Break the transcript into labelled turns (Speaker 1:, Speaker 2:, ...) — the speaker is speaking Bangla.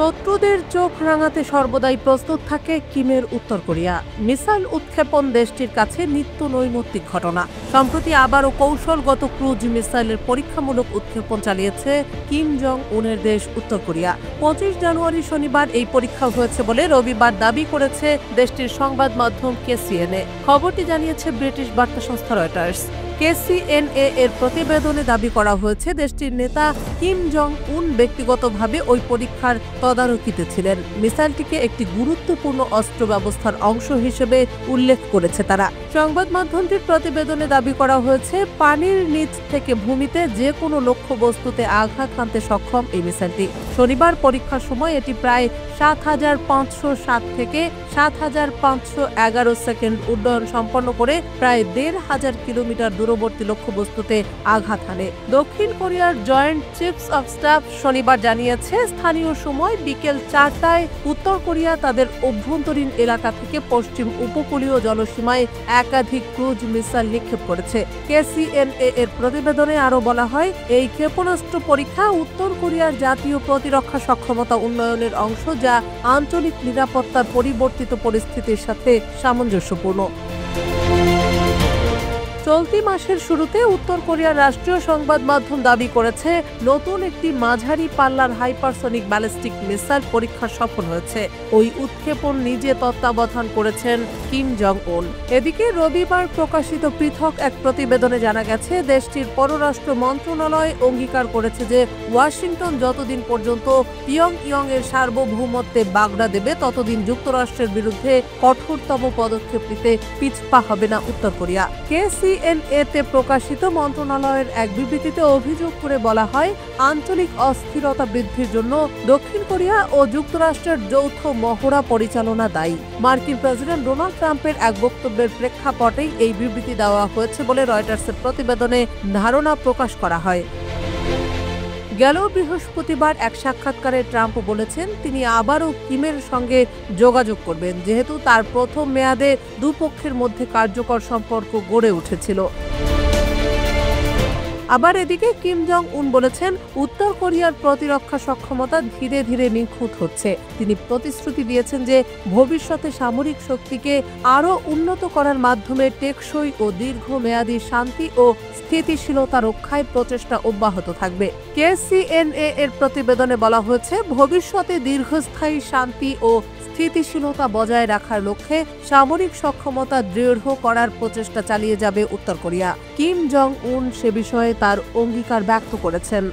Speaker 1: শত্রুদের চোখ রাঙাতে সর্বদাই প্রস্তুত থাকে কিমের উত্তর কোরিয়া। মিসাইল উৎক্ষেপণ দেশটির কাছে নিত্য নৈমিত্তিক ঘটনা। সম্প্রতি আবারও কৌশলগত ক্রুজ মিসাইলের পরীক্ষামূলক উৎক্ষেপণ চালিয়েছে কিম জং উনের দেশ উত্তর কোরিয়া। 25 জানুয়ারি শনিবার এই পরীক্ষা হয়েছে বলে রবিবার দাবি করেছে দেশটির সংবাদ মাধ্যম KCNA। খবরটি জানিয়েছে ব্রিটিশ বার্তা সংস্থা রয়টার্স। KCNA এর প্রতিবেদনে দাবি করা হয়েছে দেশটির নেতা কিম জং উন ব্যক্তিগতভাবে ওই পরীক্ষার তদারকিতে ছিলেন। মিসাইলটিকে একটি গুরুত্বপূর্ণ অস্ত্র ব্যবস্থার অংশ হিসেবে উল্লেখ করেছে তারা। সংবাদ মাধ্যমটির প্রতিবেদনে দাবি করা হয়েছে পানির নিচ থেকে ভূমিতে যে কোনো লক্ষ্যবস্তুতে আঘাত হানতে সক্ষম এই মিসাইলটি। শনিবার পরীক্ষার সময় এটি প্রায় ৭৫০৭ থেকে ৭৫১১ সেকেন্ড উড্ডয়ন সম্পন্ন করে প্রায় ১৫০০ কিলোমিটার দূরবর্তী লক্ষ্যবস্তুতে আঘাত হানে। দক্ষিণ কোরিয়ার জয়েন্ট চিফস অব স্টাফ শনিবার জানিয়েছে স্থানীয় সময় বিকেল ৪টায় উত্তর কোরিয়া তাদের অভ্যন্তরীণ এলাকা থেকে পশ্চিম উপকূলীয় জলসীমায় একাধিক ক্রুজ মিসাইল নিক্ষেপ করেছে। KCNA এর প্রতিবেদনে আরও বলা হয়, এই ক্ষেপণাস্ত্র পরীক্ষা উত্তর কোরিয়ার জাতীয় প্রতিরক্ষা সক্ষমতা উন্নয়নের অংশ, যা আঞ্চলিক নিরাপত্তার পরিবর্তিত পরিস্থিতির সাথে সামঞ্জস্যপূর্ণ। চলতি মাসের শুরুতে উত্তর কোরিয়ার রাষ্ট্রীয় সংবাদ মাধ্যম দাবি করেছে নতুন একটি মাঝারি পাল্লার হাইপারসনিক ব্যালিস্টিক মিসাইল পরীক্ষা সফল হয়েছে। ওই উৎক্ষেপণ নিজে তত্ত্বাবধান করেছেন কিম জং উন। এদিকে রবিবার প্রকাশিত পৃথক এক প্রতিবেদনে জানা গেছে দেশটির পররাষ্ট্র মন্ত্রণালয় অঙ্গীকার করেছে যে ওয়াশিংটন যতদিন পর্যন্ত পিয়ংইয়ং এর সার্বভৌমত্বে বাগড়া দেবে ততদিন যুক্তরাষ্ট্রের বিরুদ্ধে কঠোরতম পদক্ষেপ নিতে পিছপা হবে না উত্তর কোরিয়া। KCNA-তে প্রকাশিত মন্ত্রণালয়ের এক বিবৃতিতে অভিযোগ করে বলা হয়, আঞ্চলিক অস্থিরতা বৃদ্ধির জন্য দক্ষিণ কোরিয়া ও যুক্তরাষ্ট্রের যৌথ মহড়া পরিচালনা দায়ী। মার্কিন প্রেসিডেন্ট ডোনাল্ড ট্রাম্পের এক বক্তব্যের প্রেক্ষাপটেই এই বিবৃতি দেওয়া হয়েছে বলে রয়টার্সের প্রতিবেদনে ধারণা প্রকাশ করা হয়। গেল বৃহস্পতিবার এক সাক্ষাৎকারে ট্রাম্প বলেছেন তিনি আবারও কিমের সঙ্গে যোগাযোগ করবেন, যেহেতু তার প্রথম মেয়াদে দুপক্ষের মধ্যে কার্যকর সম্পর্ক গড়ে উঠেছিল। আবার এদিকে কিম জং উন বলেছেন উত্তর কোরিয়ার প্রতিরক্ষা সক্ষমতা ধীরে ধীরে নিখুঁত হচ্ছে। তিনি প্রতিশ্রুতি দিয়েছেন যে ভবিষ্যতে সামরিক শক্তিকে আরও উন্নত করার মাধ্যমে টেকসই ও দীর্ঘমেয়াদী শান্তি ও স্থিতিশীলতা রক্ষায় প্রচেষ্টা অব্যাহত থাকবে। KCNA এর প্রতিবেদনে বলা হয়েছে ভবিষ্যতে দীর্ঘস্থায়ী শান্তি ও স্থিতিশীলতা বজায় রাখার লক্ষ্যে সামরিক সক্ষমতা দৃঢ় করার প্রচেষ্টা চালিয়ে যাবে উত্তর কোরিয়া। কিম জং উন সে বিষয়ে তার অঙ্গীকার ব্যক্ত করেছেন।